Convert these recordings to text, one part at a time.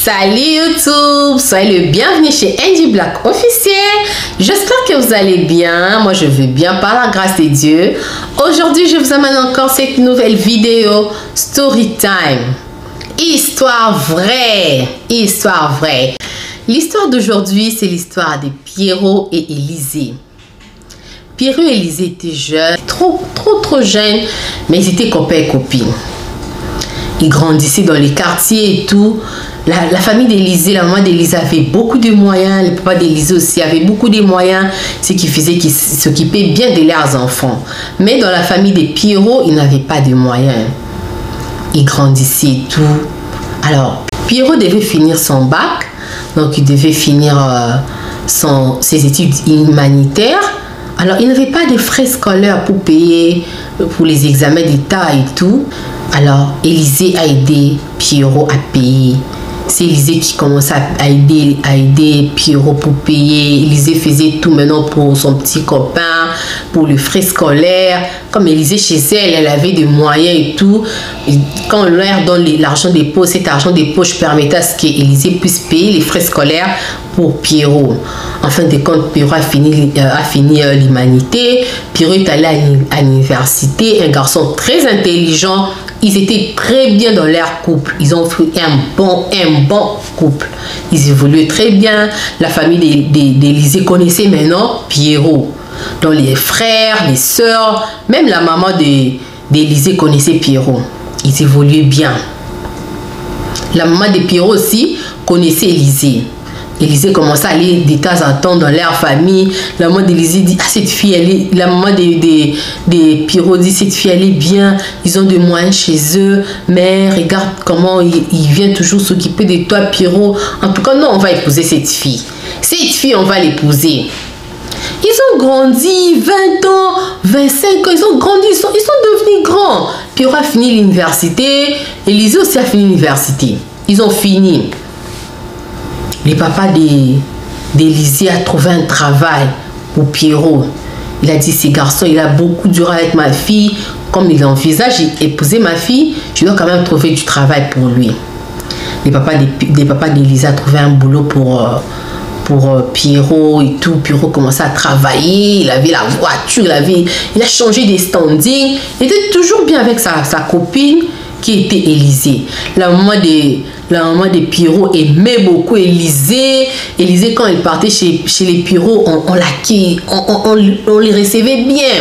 Salut YouTube, soyez le bienvenu chez Angie Black officiel. J'espère que vous allez bien. Moi je vais bien par la grâce de Dieu. Aujourd'hui je vous amène encore cette nouvelle vidéo Story Time. Histoire vraie. Histoire vraie. L'histoire d'aujourd'hui c'est l'histoire de Pierrot et Élisée. Pierrot et Élisée étaient jeunes, trop jeunes, mais ils étaient copains et copines. Ils grandissaient dans les quartiers et tout. La famille d'Élisée, la maman d'Élisée avait beaucoup de moyens. Le papa d'Élisée aussi avait beaucoup de moyens. Ce qui faisait qu'ils s'occupaient bien de leurs enfants. Mais dans la famille des Pierrot, ils n'avaient pas de moyens. Ils grandissaient et tout. Alors, Pierrot devait finir son bac. Donc, il devait finir ses études humanitaires. Alors, il n'avait pas de frais scolaires pour payer pour les examens d'État et tout. Alors, Élisée a aidé Pierrot à payer. C'est Élisée qui commençait à aider Pierrot pour payer. Élisée faisait tout maintenant pour son petit copain, pour le frais scolaire. Comme Élisée chez elle, elle avait des moyens et tout. Et quand on leur donne l'argent des poches, cet argent des poches permettait à ce qu'Élisée puisse payer les frais scolaires pour Pierrot. En fin de compte, Pierrot a fini l'humanité. Pierrot est allé à l'université. Un garçon très intelligent. Ils étaient très bien dans leur couple. Ils ont fait un bon couple. Ils évoluaient très bien. La famille d'Élisée connaissait maintenant Pierrot. Donc les frères, les sœurs, même la maman d'Élisée connaissait Pierrot. Ils évoluaient bien. La maman de Pierrot aussi connaissait Élisée. Élisée commençait à aller de temps en temps dans leur famille. La maman d'Élisée dit, ah, cette fille, la maman de Pierrot dit, cette fille, elle est bien. Ils ont des moyens chez eux. Mais regarde comment il vient toujours s'occuper de toi, Pierrot. En tout cas, non, on va épouser cette fille. Cette fille, on va l'épouser. Ils ont grandi, 20 ans, 25 ans, ils ont grandi, ils sont devenus grands. Pierrot a fini l'université. Élisée aussi a fini l'université. Ils ont fini. Le papa d'Élisée a trouvé un travail pour Pierrot. Il a dit, ce garçon, il a beaucoup duré avec ma fille. Comme il envisage d'épouser ma fille, je dois quand même trouver du travail pour lui. Le papa d'Élisée a trouvé un boulot pour Pierrot et tout. Pierrot commençait à travailler. Il avait la voiture, il a changé des standings. Il était toujours bien avec sa copine qui était Élisée. La maman de Pierrot aimait beaucoup Élisée. Élisée, quand elle partait chez les Pierrot, on les recevait bien.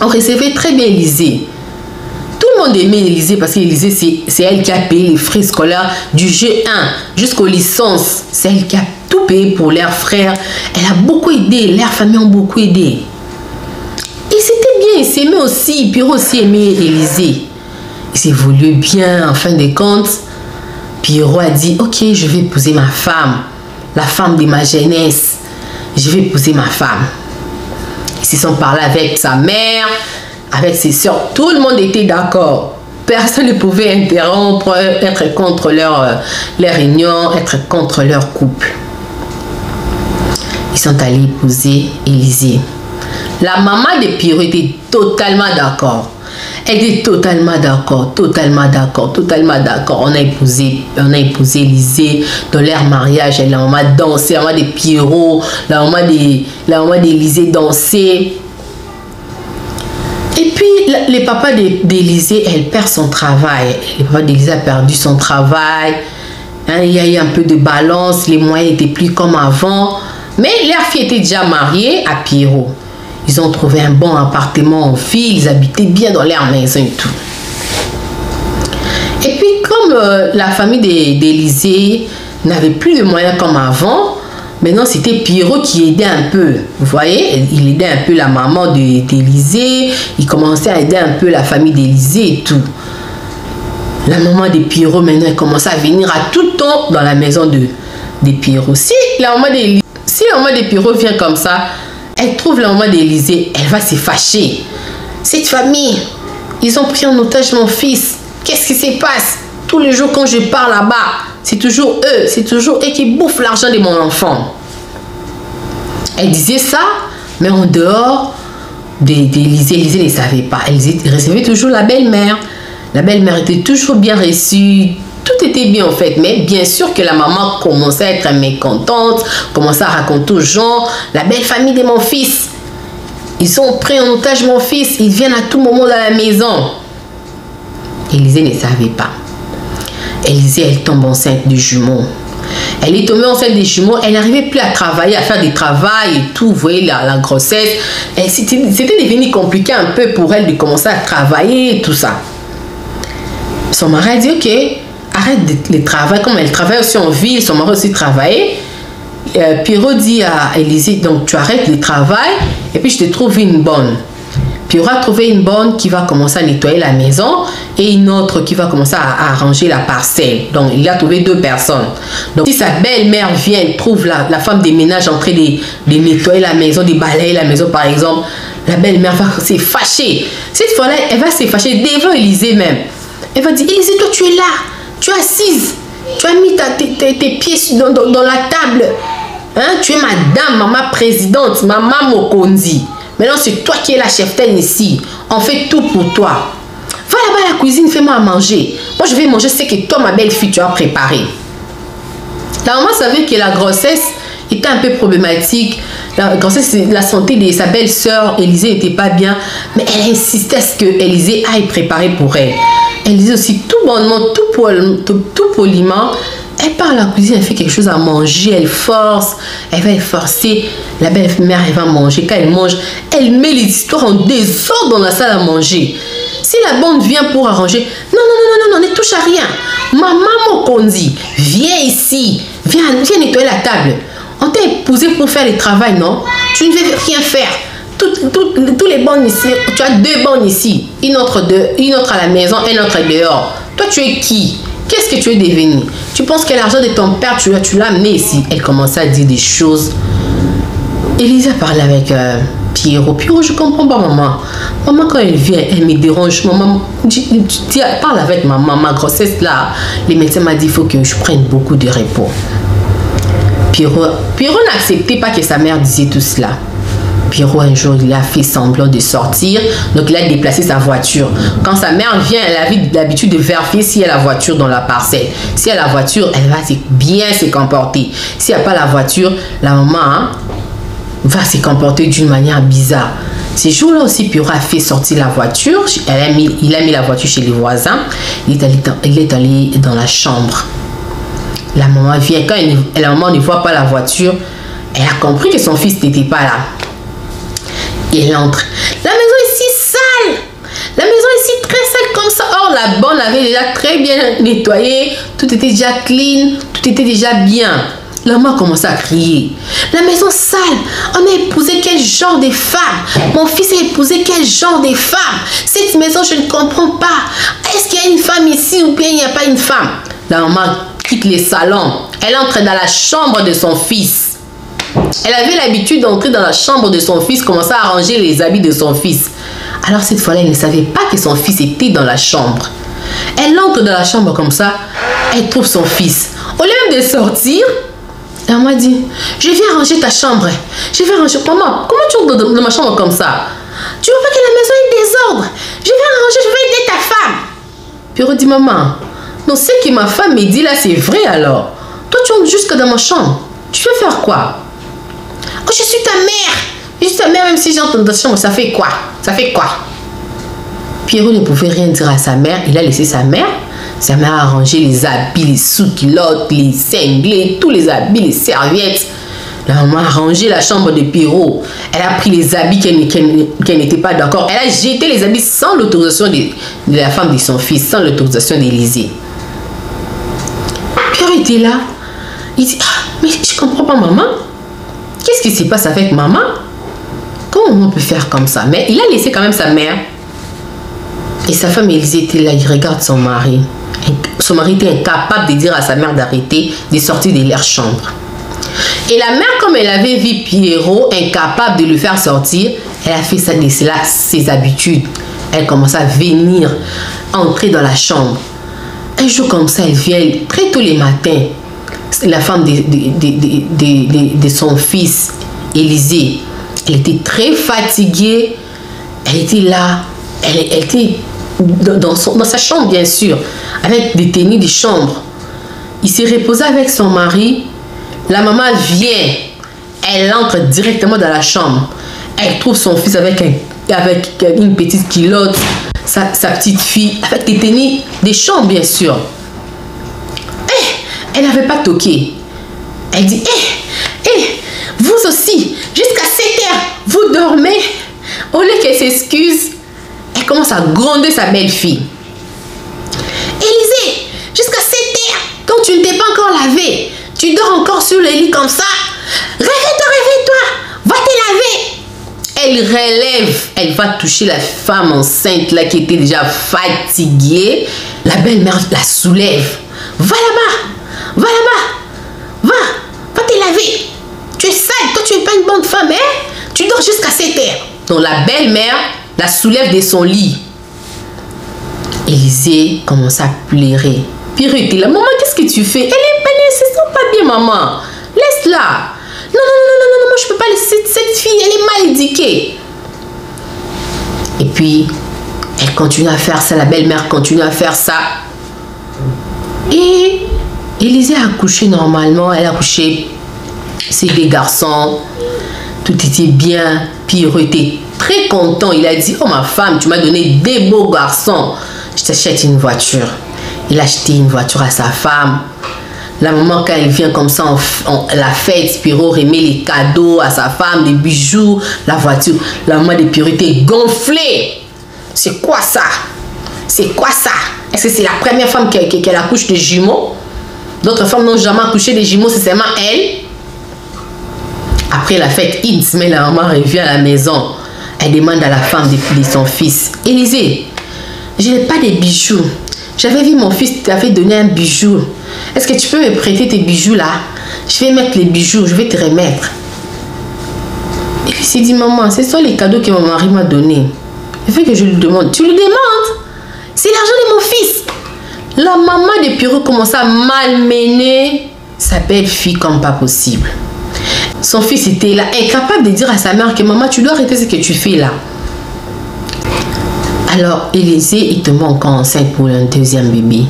On recevait très bien Élisée. Tout le monde aimait Élisée parce qu'Élisée, c'est elle qui a payé les frais scolaires du G1 jusqu'aux licences. C'est elle qui a tout payé pour leurs frères. Elle a beaucoup aidé. Leurs familles ont beaucoup aidé. Et c'était bien. Ils s'aimaient aussi. Pierrot aussi aimait Élisée. Ils évoluaient bien. En fin de compte, Pierrot a dit, ok, je vais épouser ma femme. La femme de ma jeunesse. Je vais épouser ma femme. Ils se sont parlé avec sa mère, avec ses soeurs. Tout le monde était d'accord. Personne ne pouvait interrompre, être contre leur union, être contre leur couple. Ils sont allés épouser Élisée. La maman de Pierrot était totalement d'accord. Elle était totalement d'accord. On a épousé Élisée dans leur mariage. La maman dansait, la maman de Pierrot, la maman d'Élisée dansait. Et puis, le papa d'Élisée, elle perd son travail. Le papa d'Élisée a perdu son travail. Il y a eu un peu de balance. Les moyens n'étaient plus comme avant. Mais leur fille était déjà mariée à Pierrot. Ils ont trouvé un bon appartement en ville. Ils habitaient bien dans leur maison et tout. Et puis, comme la famille d'Élisée n'avait plus de moyens comme avant, maintenant, c'était Pierrot qui aidait un peu. Vous voyez, il aidait un peu la maman d'Élisée. Il commençait à aider un peu la famille d'Élisée et tout. La maman de Pierrot, maintenant, elle commençait à venir à tout temps dans la maison de Pierrot. Si la maman de Pierrot vient comme ça, elle trouve la maman d'Élisée, elle va se fâcher. Cette famille, ils ont pris en otage mon fils. Qu'est-ce qui se passe? Tous les jours quand je pars là-bas, c'est toujours eux qui bouffent l'argent de mon enfant. Elle disait ça, mais en dehors d'Élisée, Élisée ne savait pas. Elle recevait toujours la belle-mère. La belle-mère était toujours bien reçue. Tout était bien en fait, mais bien sûr que la maman commençait à être mécontente, commençait à raconter aux gens, la belle famille de mon fils. Ils ont pris en otage mon fils, ils viennent à tout moment dans la maison. Élisée ne savait pas. Élisée, elle tombe enceinte du jumeau. Elle est tombée enceinte des jumeaux, elle n'arrivait plus à travailler, à faire des travaux et tout, vous voyez la grossesse. C'était devenu compliqué un peu pour elle de commencer à travailler et tout ça. Son mari a dit, ok, arrête le travail, comme elle travaille aussi en ville, son mari aussi travaillait. Pierrot dit à Élisée, donc tu arrêtes le travail et puis je te trouve une bonne. Pierrot a trouvé une bonne qui va commencer à nettoyer la maison et une autre qui va commencer à arranger la parcelle. Donc il a trouvé 2 personnes. Donc si sa belle-mère vient, trouve la femme des ménages en train de nettoyer la maison, de balayer la maison par exemple, la belle-mère va se fâcher. Cette fois-là, elle va se fâcher devant Élisée même. Elle va dire, Élisée, toi tu es là, tu es assise, tu as mis tes pieds dans la table. Hein? Tu es madame, maman présidente, maman Mokonzi. Maintenant, c'est toi qui es la cheftaine ici. On fait tout pour toi. Va là-bas à la cuisine, fais-moi à manger. Moi, je vais manger ce que toi, ma belle-fille, tu as préparé. La maman savait que la grossesse était un peu problématique. La grossesse, la santé de sa belle-sœur, Élisée, n'était pas bien. Mais elle insistait à ce que Élisée aille préparer pour elle. Élisée aussi, tout bonnement, tout poliment, elle part à la cuisine, elle fait quelque chose à manger, elle force, elle va forcer. La belle-mère, elle va manger. Quand elle mange, elle met les histoires en désordre dans la salle à manger. Si la bande vient pour arranger, non, ne touche à rien. Maman Mokonzi, viens ici, viens nettoyer la table. On t'a épousé pour faire le travail, non? Tu ne veux rien faire. Tous les bonnes ici, tu as 2 bonnes ici, une autre à la maison, une autre dehors. Toi, tu es qui? Qu'est-ce que tu es devenu? Tu penses que l'argent de ton père, tu l'as amené ici? Elle commençait à dire des choses. Élisa parlait avec Pierrot. Pierrot, je comprends pas, maman. Maman, quand elle vient, elle me dérange. Maman, parle avec maman. Ma grossesse, là, les médecins m'ont dit qu'il faut que je prenne beaucoup de repos. Pierrot n'acceptait pas que sa mère disait tout cela. Pierrot, un jour, il a fait semblant de sortir. Donc, il a déplacé sa voiture. Quand sa mère vient, elle avait l'habitude de vérifier s'il y a la voiture dans la parcelle. Si elle a la voiture, elle va bien se comporter. S'il n'y a pas la voiture, la maman va se comporter d'une manière bizarre. Ces jours-là aussi, Pierrot a fait sortir la voiture. Il a mis la voiture chez les voisins. Il est allé dans la chambre. La maman vient. Quand la maman ne voit pas la voiture, elle a compris que son fils n'était pas là. Il entre. La maison est si sale. La maison est si très sale comme ça. Or, la bonne avait déjà très bien nettoyé. Tout était déjà clean. Tout était déjà bien. La maman a commencé à crier. La maison sale. On a épousé quel genre de femme? Mon fils a épousé quel genre de femme? Cette maison, je ne comprends pas. Est-ce qu'il y a une femme ici ou bien il n'y a pas une femme? La maman quitte le salon. Elle entre dans la chambre de son fils. Elle avait l'habitude d'entrer dans la chambre de son fils, commencer à arranger les habits de son fils. Alors cette fois-là, elle ne savait pas que son fils était dans la chambre. Elle entre dans la chambre comme ça, elle trouve son fils. Au lieu même de sortir, elle m'a dit, je vais arranger ta chambre. Je vais arranger. Maman, comment tu entres dans ma chambre comme ça? Tu vois pas que la maison est désordre? Je vais arranger, je vais aider ta femme. Puis elle dit, maman, non, ce que ma femme me dit là, c'est vrai alors. Toi, tu entres jusque dans ma chambre. Tu veux faire quoi? Oh, je suis ta mère. Je suis ta mère, même si j'entre dans ta chambre, ça fait quoi? Ça fait quoi? Pierrot ne pouvait rien dire à sa mère. Il a laissé sa mère. Sa mère a arrangé les habits, les sous-culottes, les cinglés, tous les habits, les serviettes. La maman a rangé la chambre de Pierrot. Elle a pris les habits qu'elle n'était pas d'accord. Elle a jeté les habits sans l'autorisation de la femme de son fils, sans l'autorisation d'Élisée. Pierrot était là. Il dit, ah, mais je comprends pas, maman. Qu'est-ce qui se passe avec maman? Comment on peut faire comme ça? Mais il a laissé quand même sa mère. Et sa femme Élisée était là, il regarde son mari. Son mari était incapable de dire à sa mère d'arrêter de sortir de leur chambre. Et la mère, comme elle avait vu Pierrot incapable de le faire sortir, elle a fait ça de cela, ses habitudes. Elle commence à venir, entrer dans la chambre. Un jour comme ça, elle vient très tôt les matins. La femme de son fils, Élisée, elle était très fatiguée. Elle était là. Elle était dans sa chambre, bien sûr, avec des tenues de chambre. Il s'est reposé avec son mari. La maman vient. Elle entre directement dans la chambre. Elle trouve son fils avec une petite culotte. Sa petite fille, avec des tenues de chambre, bien sûr. Elle n'avait pas toqué. Elle dit, vous aussi, jusqu'à 7 heures, vous dormez. Au lieu qu'elle s'excuse, elle commence à gronder sa belle-fille. Élisée, jusqu'à 7 heures, quand tu ne t'es pas encore lavé, tu dors encore sur le lit comme ça. Réveille-toi, va te laver. Elle relève, elle va toucher la femme enceinte là qui était déjà fatiguée. La belle-mère la soulève. Va là-bas, va te laver. Tu es sale, toi tu n'es pas une bonne femme, hein? Tu dors jusqu'à 7 heures. Donc la belle-mère la soulève de son lit. Élisée commence à pleurer. Pierrot était là, maman, qu'est-ce que tu fais? Elle se sent pas bien, maman. Laisse-la. Non, moi je peux pas laisser cette fille, elle est mal éduquée. Et puis, elle continue à faire ça, la belle-mère continue à faire ça. Et Élisée a accouché normalement, elle a accouché ses 2 garçons. Tout était bien. Pierrot était très content. Il a dit, oh ma femme, tu m'as donné 2 beaux garçons. Je t'achète une voiture. Il a acheté une voiture à sa femme. La maman, quand elle vient comme ça, la fête, Pierrot remet les cadeaux à sa femme, les bijoux, la voiture. La maman de Pierrot était gonflée. C'est quoi ça? C'est quoi ça? Est-ce que c'est la première femme qu'elle accouche de jumeaux? D'autres femmes n'ont jamais accouché de jumeaux, c'est seulement elle. Après la fête, une semaine, la maman revient à la maison. Elle demande à la femme de son fils, Élisée, je n'ai pas de bijoux. J'avais vu mon fils t'avait donné un bijou. Est-ce que tu peux me prêter tes bijoux là? Je vais mettre les bijoux, je vais te remettre. Et puis il s'est dit, maman, c'est ça les cadeaux que mon mari m'a donné. Il fait que je lui demande. Tu lui demandes? C'est l'argent de mon fils. La maman de Pierrot commence à malmener sa belle-fille comme pas possible. Son fils était là, incapable de dire à sa mère que maman, tu dois arrêter ce que tu fais là. Alors, Élisée, il tombe encore enceinte pour un 2e bébé.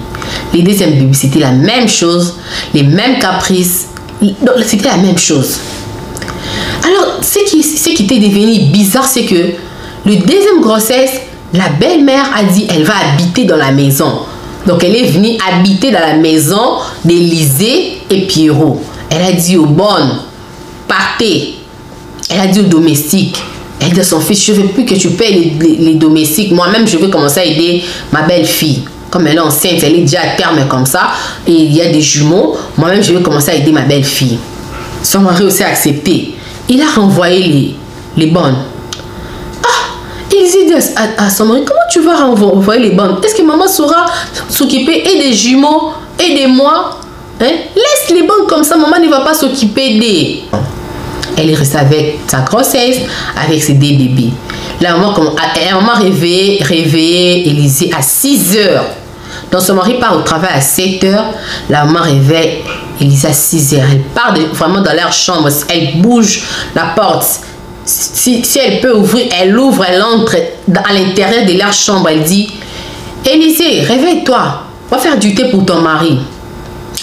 Les 2e bébés, c'était la même chose, les mêmes caprices. C'était la même chose. Alors, ce qui était devenu bizarre, c'est que le 2e grossesse, la belle-mère a dit, elle va habiter dans la maison. Donc, elle est venue habiter dans la maison d'Élisée et Pierrot. Elle a dit aux bonnes, partez. Elle a dit aux domestiques, elle dit à son fils, je ne veux plus que tu payes les domestiques. Moi-même, je vais commencer à aider ma belle-fille. Comme elle est enceinte, elle est déjà à terme comme ça. Et il y a des jumeaux. Moi-même, je vais commencer à aider ma belle-fille. Son mari aussi a accepté. Il a renvoyé les bonnes. Il dit à son mari, comment tu vas renvoyer les bonnes? Est-ce que maman saura s'occuper et des jumeaux et de moi? Hein? Laisse les bonnes comme ça, maman ne va pas s'occuper d'eux. Elle est restée avec sa grossesse, avec ses 2 bébés. La maman réveillait Élisée à 6 heures. Donc son mari part au travail à 7 heures. La maman réveille Élisée à 6 heures. Elle part vraiment dans leur chambre. Elle bouge la porte. Si elle peut ouvrir, elle ouvre, elle entre à l'intérieur de leur chambre. Elle dit, Élisée, réveille-toi. Va faire du thé pour ton mari.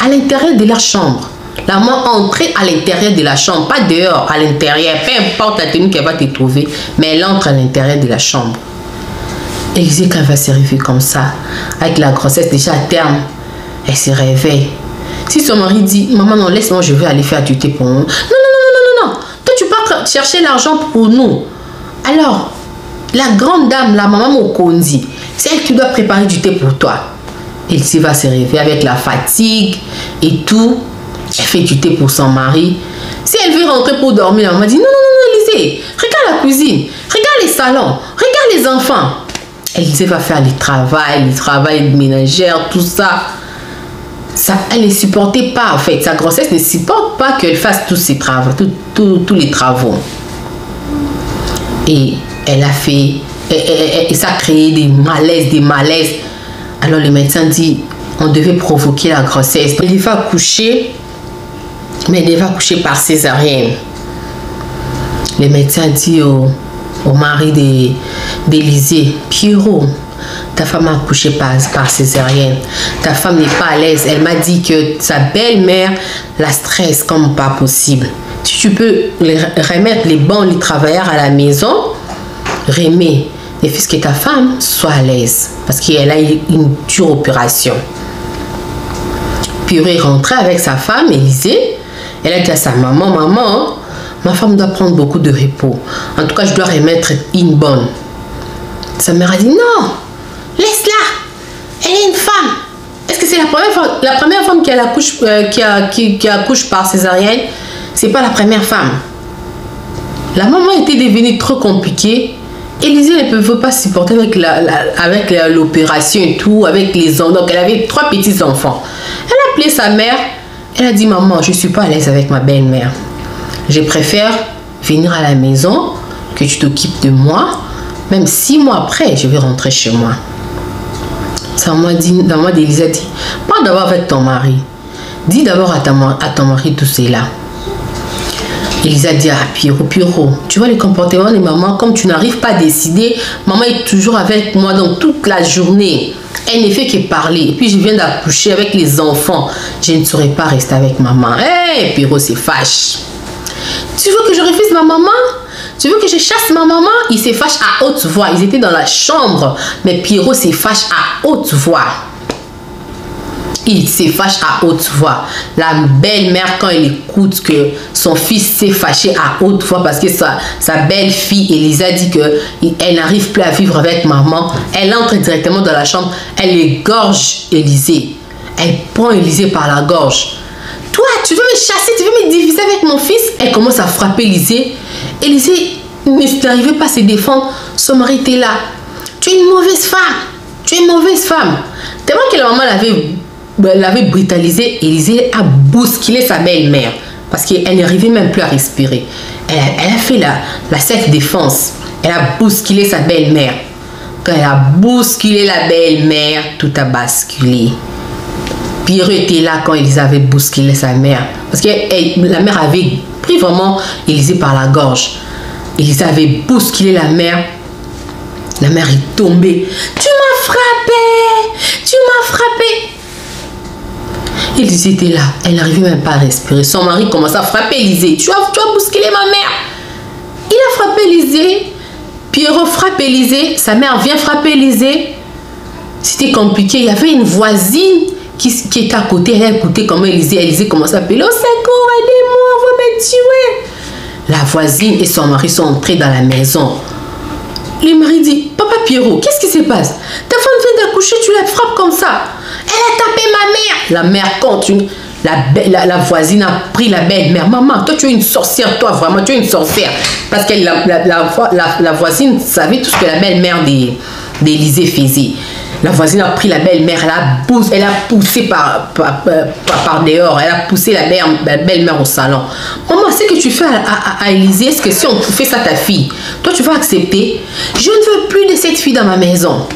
À l'intérieur de leur chambre. La maman entrait à l'intérieur de la chambre, pas dehors, à l'intérieur. Peu importe la tenue qu'elle va te trouver, mais elle entre à l'intérieur de la chambre. Élisée, quand elle va se réveiller comme ça, avec la grossesse déjà à terme, elle se réveille. Si son mari dit, maman, non, laisse-moi, je vais aller faire du thé pour nous. Non. Toi, tu pars chercher l'argent pour nous. Alors, la grande dame, la maman Mokondi, c'est elle qui doit préparer du thé pour toi. Élisée va se réveiller avec la fatigue et tout. Elle fait du thé pour son mari. Si elle veut rentrer pour dormir, la maman dit, non, Élisée, regarde la cuisine, regarde les salons, regarde les enfants. Élisée va faire le travail ménagère, tout ça. Elle ne supportait pas, en fait. Sa grossesse ne supporte pas qu'elle fasse tous ces travaux, tous les travaux. Et elle a fait, ça a créé des malaises. Alors le médecin dit, on devait provoquer la grossesse. Elle va accoucher, mais elle va accoucher par césarienne. Le médecin dit au mari d'Élisée, Pierrot, ta femme a accouché par césarienne. Ta femme n'est pas à l'aise. Elle m'a dit que sa belle-mère la stresse comme pas possible. Si tu peux remettre les bons travailleurs à la maison, remets. Et puisque ta femme soit à l'aise. Parce qu'elle a eu une dure opération. Puis il est rentré avec sa femme, Élisée. Elle a dit à sa maman, maman, ma femme doit prendre beaucoup de repos. En tout cas, je dois remettre une bonne. Sa mère a dit, non, laisse-la. Elle est une femme. Est-ce que c'est la première femme qui accouche par césarienne? C'est pas la première femme. La maman était devenue trop compliquée. Élisée ne pouvait pas supporter avec l'opération et tout, avec les enfants. Donc, elle avait 3 petits enfants. Elle a appelé sa mère. Elle a dit, maman, je ne suis pas à l'aise avec ma belle-mère. Je préfère venir à la maison, que tu t'occupes de moi. Même 6 mois après, je vais rentrer chez moi. Sa maman d'Élisée a dit, parle d'abord avec ton mari. Dis d'abord à ton mari tout cela. Élisée a dit à Pierrot, tu vois le comportement de maman, comme tu n'arrives pas à décider, maman est toujours avec moi donc toute la journée. Elle ne fait que parler. Et puis je viens d'accoucher avec les enfants. Je ne saurais pas rester avec maman. Hé, Pierrot se fâche. Tu veux que je refuse ma maman? Tu veux que je chasse ma maman? Il se fâche à haute voix. Ils étaient dans la chambre. Mais Pierrot se fâche à haute voix. Il se fâche à haute voix. La belle-mère, quand elle écoute que son fils s'est fâché à haute voix parce que sa belle-fille, Élisa, dit qu'elle n'arrive plus à vivre avec maman, elle entre directement dans la chambre, elle égorge Élisée. Elle prend Élisée par la gorge. Toi, tu veux me chasser, tu veux me diviser avec mon fils? Elle commence à frapper Élisée. Élisée n'arrivait pas à se défendre. Son mari était là. Tu es une mauvaise femme. Tu es une mauvaise femme. Tellement que la maman l'avait brutalisée, Élisée a bousculé sa belle-mère parce qu'elle n'arrivait même plus à respirer. Elle a fait la self-défense. Elle a bousculé sa belle-mère. Quand elle a bousculé la belle-mère, tout a basculé. Pierrot était là quand Élisée avait bousculé sa mère. Parce que la mère avait pris vraiment Élisée par la gorge. Élisée avait bousculé la mère. La mère est tombée. Tu m'as frappé! Tu m'as frappé! Élisée était là. Elle n'arrivait même pas à respirer. Son mari commençait à frapper Élisée. Tu as bousculé ma mère. Il a frappé Élisée. Pierrot frappe Élisée. Sa mère vient frapper Élisée. C'était compliqué. Il y avait une voisine qui était à côté. Elle a écouté comment Élisée commençait à appeler. Au secours, aidez-moi, on va me tuer. La voisine et son mari sont entrés dans la maison. Le mari dit, papa Pierrot, qu'est-ce qui se passe? Ta femme vient d'accoucher, tu la frappes comme ça. Elle a tapé ma mère. La mère continue. La voisine a pris la belle-mère. Maman, toi tu es une sorcière, toi vraiment, tu es une sorcière. Parce que la voisine savait tout ce que la belle-mère d'Élisée faisait. La voisine a pris la belle-mère, elle a poussé par dehors, elle a poussé la belle-mère au salon. Maman, c'est que tu fais à Élisée, est-ce que si on fait ça à ta fille, toi tu vas accepter? Je ne veux plus de cette fille dans ma maison.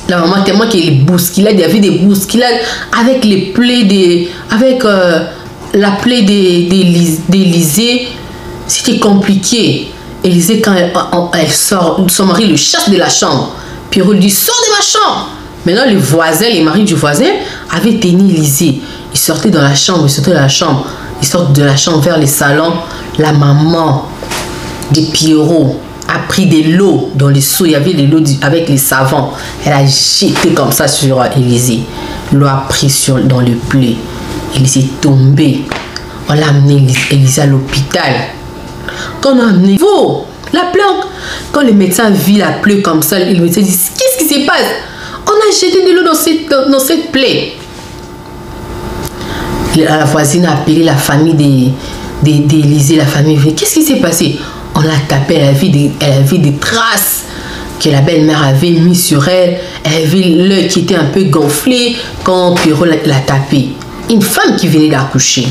La maman, tellement qu'il y avait des bousculades avec les plaies avec la plaie d'Élisée, c'était compliqué. Élisée, quand elle sort, son mari le chasse de la chambre. Pierrot lui dit, sors de ma chambre. Maintenant, les maris du voisin avaient tenu Élisée. Ils sortaient dans la chambre, ils sortent de la chambre vers le salon. La maman de Pierrot a pris de l'eau dans les seaux. Il y avait de l'eau avec les savons. Elle a jeté comme ça sur Élisée. L'eau a pris dans le plaie. Élisée est tombé. On l'a amené Élisée à l'hôpital. Quand on a amené la plaie, quand le médecin vit la plaie comme ça, le médecin dit, qu'est-ce qui se passe? On a jeté de l'eau dans cette plaie. La voisine a appelé la famille d'Élisée, la famille. Qu'est-ce qui s'est passé? On l'a tapé, elle avait des traces que la belle-mère avait mis sur elle. Elle avait l'œil qui était un peu gonflé quand Pierrot l'a tapé. Une femme qui venait d'accoucher.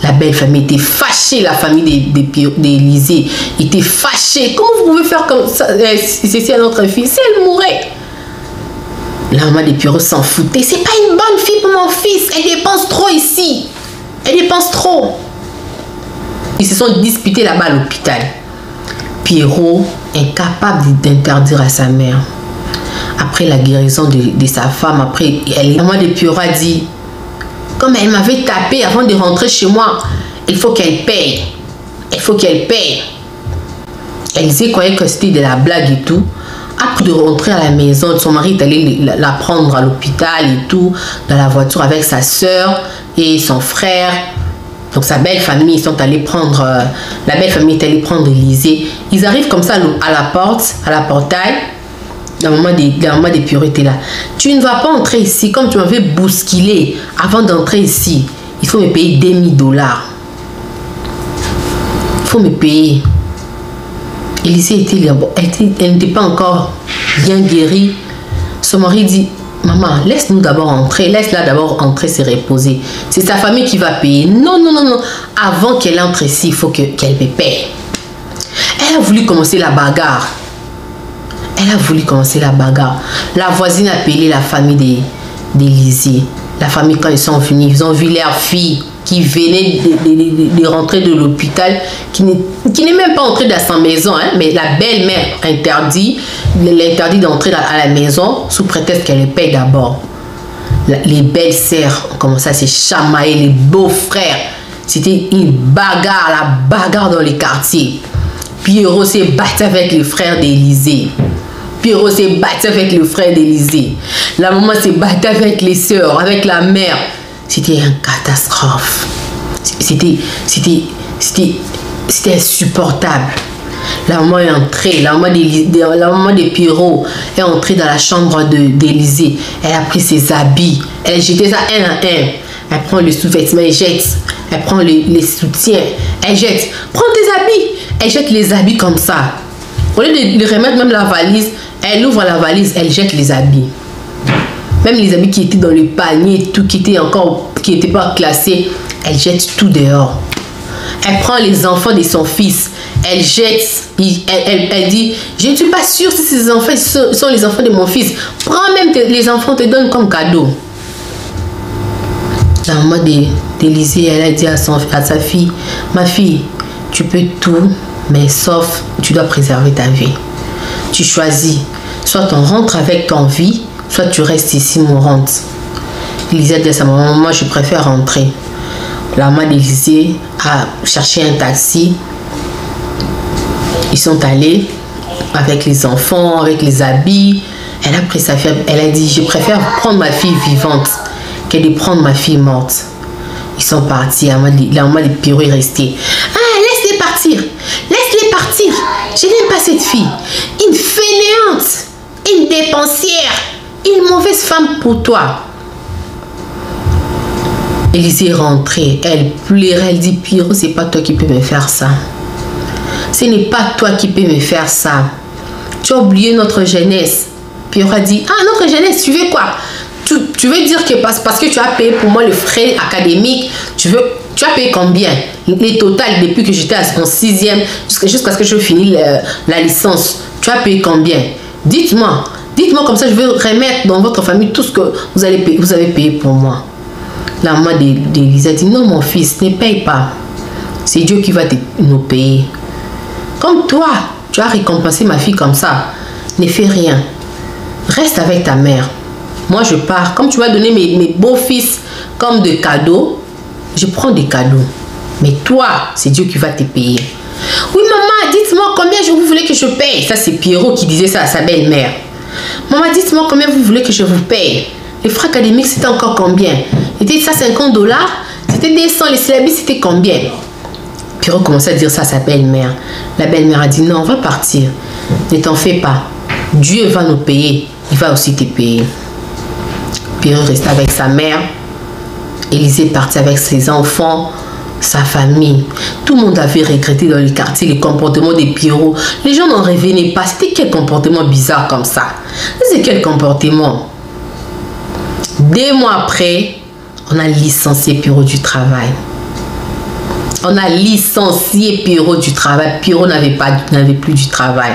La belle famille était fâchée, la famille d'Élisée était fâchée. Comment vous pouvez faire comme ça si c'est notre fille? Si elle mourait. La maman de Pierrot s'en foutait. C'est pas une bonne fille pour mon fils. Elle dépense trop ici. Elle dépense trop. Ils se sont disputés là-bas à l'hôpital. Pierrot, incapable d'interdire à sa mère. après la guérison de sa femme, après, la maman de Pierrot a dit, comme elle m'avait tapé avant de rentrer chez moi, il faut qu'elle paye. Il faut qu'elle paye. Élisée croyait que c'était de la blague et tout. Après de rentrer à la maison, son mari est allé la prendre à l'hôpital et tout, dans la voiture avec sa soeur et son frère. Donc sa belle famille, ils sont allés prendre, la belle famille est allée prendre Élisée. Ils arrivent comme ça à la porte, à la portail. La maman de Pierrot était là. Tu ne vas pas entrer ici, comme tu m'avais bousculé avant d'entrer ici. Il faut me payer $2000. Il faut me payer. Élisée elle n'était pas encore bien guérie. Son mari dit, maman, laisse-nous d'abord entrer. Laisse-la d'abord entrer, se reposer. C'est sa famille qui va payer. Non, non, non, non. Avant qu'elle entre ici, il faut qu'elle me paye. Elle a voulu commencer la bagarre. Elle a voulu commencer la bagarre. La voisine a appelé la famille d'Élisée. La famille, quand ils sont venus, ils ont vu leur fille qui venait de rentrer de l'hôpital, qui n'est même pas entrée dans sa maison, hein, mais la belle-mère l'interdit d'entrer à la maison sous prétexte qu'elle paye d'abord. Les belles sœurs ont commencé à se chamailler, les beaux-frères. C'était une bagarre, la bagarre dans les quartiers. Pierrot s'est battu avec les frères d'Élisée. Pierrot s'est battu avec le frère d'Élisée. La maman s'est battue avec les sœurs, avec la mère. C'était une catastrophe. C'était insupportable. La maman est entrée, la maman de Pierrot est entrée dans la chambre d'Élisée. Elle a pris ses habits, elle a jeté ça un à un. Elle prend le sous-vêtement, elle jette. Elle prend les soutiens, elle jette. Prends tes habits. Elle jette les habits comme ça. Au lieu de remettre même la valise, elle ouvre la valise, elle jette les habits. Même les habits qui étaient dans le panier, tout qui n'était pas classé, elle jette tout dehors. Elle prend les enfants de son fils, elle jette, elle dit, je ne suis pas sûre si ces enfants sont les enfants de mon fils. Prends même les enfants, te donne comme cadeau. La maman d'Élisée, elle a dit à sa fille, ma fille, tu peux tout, mais sauf, tu dois préserver ta vie. Tu choisis, soit on rentre avec ton vie, soit tu restes ici mourante. Élisée a dit à sa maman, moi je préfère rentrer. La maman d'Élisée a cherché un taxi. Ils sont allés avec les enfants, avec les habits. Elle a pris sa fille, elle a dit, je préfère prendre ma fille vivante que de prendre ma fille morte. Ils sont partis, la maman de Pierrot est restée. Ah, laisse-les partir, laisse-les partir. Je n'aime pas cette fille. Une fainéante, une dépensière, une mauvaise femme pour toi. Élisée est rentrée, elle pleurait, elle dit, Pierrot, c'est pas toi qui peux me faire ça. Ce n'est pas toi qui peux me faire ça. Tu as oublié notre jeunesse. Pierrot a dit, ah, notre jeunesse, tu veux quoi? Tu veux dire que parce que tu as payé pour moi le frais académique, tu as payé combien? Les totales depuis que j'étais en 6e jusqu'à ce que je finisse la licence. Tu as payé combien? Dites-moi. Dites-moi comme ça, je vais remettre dans votre famille tout ce que vous avez payé pour moi. La maman d'Élisée a dit, non mon fils, ne paye pas. C'est Dieu qui va nous payer. Comme toi, tu as récompensé ma fille comme ça. Ne fais rien. Reste avec ta mère. Moi, je pars. Comme tu m'as donné mes beaux-fils comme de cadeaux, je prends des cadeaux. Mais toi, c'est Dieu qui va te payer. Oui, maman, dites-moi combien vous voulez que je paye. Ça, c'est Pierrot qui disait ça à sa belle-mère. Maman, dites-moi combien vous voulez que je vous paye. Les frais académiques, c'était encore combien? C'était ça $50? C'était 200. Les syllabes, c'était combien? Pierrot commençait à dire ça à sa belle-mère. La belle-mère a dit, non, on va partir. Ne t'en fais pas. Dieu va nous payer. Il va aussi te payer. Pierrot restait avec sa mère. Élisée partit avec ses enfants, sa famille. Tout le monde avait regretté dans le quartier le comportement de Pierrot. Les gens n'en revenaient pas. C'était quel comportement bizarre comme ça? C'est quel comportement? 2 mois après, on a licencié Pierrot du travail. On a licencié Pierrot du travail. Pierrot n'avait plus du travail.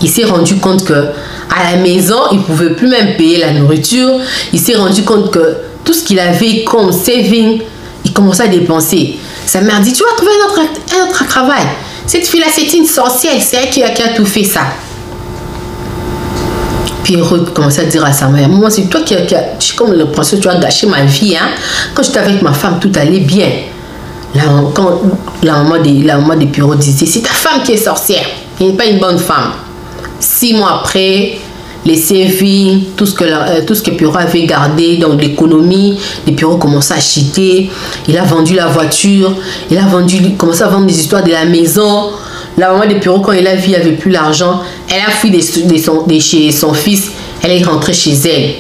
Il s'est rendu compte que à la maison, il ne pouvait plus même payer la nourriture. Il s'est rendu compte que tout ce qu'il avait comme saving, il commençait à dépenser. Sa mère dit, tu vas trouver un autre travail. Cette fille-là, c'est une sorcière. C'est elle qui a tout fait ça. Pierrot commençait à dire à sa mère, moi c'est toi qui j'ai comme l'impression que tu as gâché ma vie, hein. Quand j'étais avec ma femme, tout allait bien. Quand la maman de Pierrot disait, c'est ta femme qui est sorcière, elle n'est pas une bonne femme. 6 mois après, les sévices, tout ce que Pierrot avait gardé, donc l'économie, les Pierrot commençaient à chuter. Il a vendu la voiture, commencé à vendre des histoires de la maison. La maman de Pierrot, quand il a vu, il n'y avait plus l'argent. Elle a fui de chez son fils, elle est rentrée chez elle.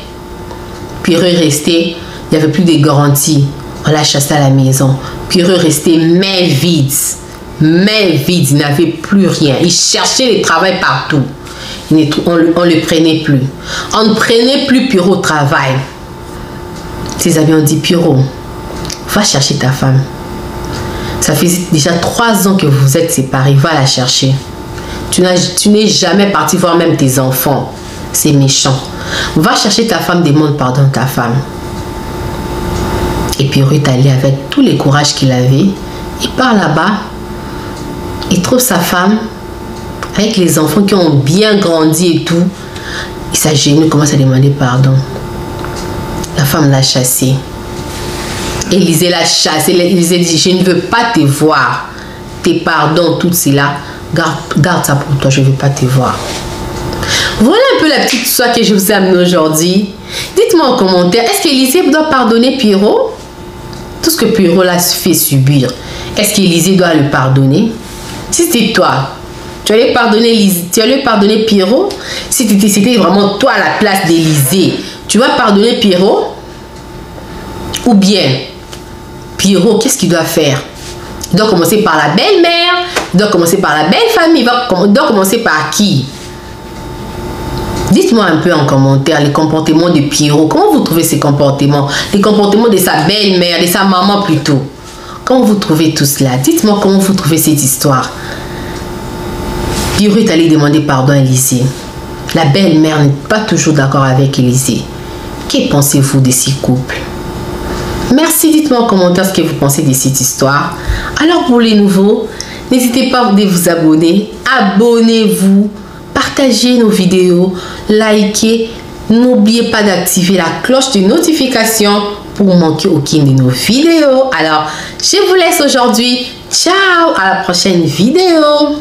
Pierrot est resté, il n'y avait plus de garantie. On l'a chassé à la maison. Pierrot est resté main vide. Main vide, il n'avait plus rien. Il cherchait le travail partout. On ne le prenait plus. On ne prenait plus Pierrot au travail. Ses amis ont dit, Pierrot, va chercher ta femme. Ça fait déjà 3 ans que vous êtes séparés. Va la chercher. Tu n'es jamais parti voir même tes enfants. C'est méchant. Va chercher ta femme, demande pardon à ta femme. Et Pierrot est allé avec tout le courage qu'il avait. Il part là-bas. Il trouve sa femme avec les enfants qui ont bien grandi et tout. Il s'agénue, commence à demander pardon. La femme l'a chassé. Élisée l'a chassé. Élisée dit, je ne veux pas te voir. Tes pardons, tout cela, garde ça pour toi, je ne veux pas te voir. Voilà un peu la petite histoire que je vous ai amenée aujourd'hui. Dites-moi en commentaire, est-ce qu'Élisée doit pardonner Pierrot? Tout ce que Pierrot l'a fait subir, est-ce qu'Élisée doit le pardonner? Si c'était toi, tu allais pardonner Pierrot? Si c'était vraiment toi à la place d'Élisée, tu vas pardonner Pierrot? Ou bien, Pierrot, qu'est-ce qu'il doit faire? Il doit commencer par la belle-mère, il doit commencer par la belle famille, il doit commencer par qui? Dites-moi un peu en commentaire les comportements de Pierrot. Comment vous trouvez ces comportements? Les comportements de sa belle-mère, de sa maman plutôt. Comment vous trouvez tout cela? Dites-moi comment vous trouvez cette histoire. Pierrot est allé demander pardon à Élisée. La belle-mère n'est pas toujours d'accord avec Élisée. Que pensez-vous de ces couples? Merci, dites-moi en commentaire ce que vous pensez de cette histoire. Alors pour les nouveaux, n'hésitez pas à vous abonner. Abonnez-vous. Partagez nos vidéos, likez, n'oubliez pas d'activer la cloche de notification pour ne manquer aucune de nos vidéos. Alors, je vous laisse aujourd'hui. Ciao, à la prochaine vidéo.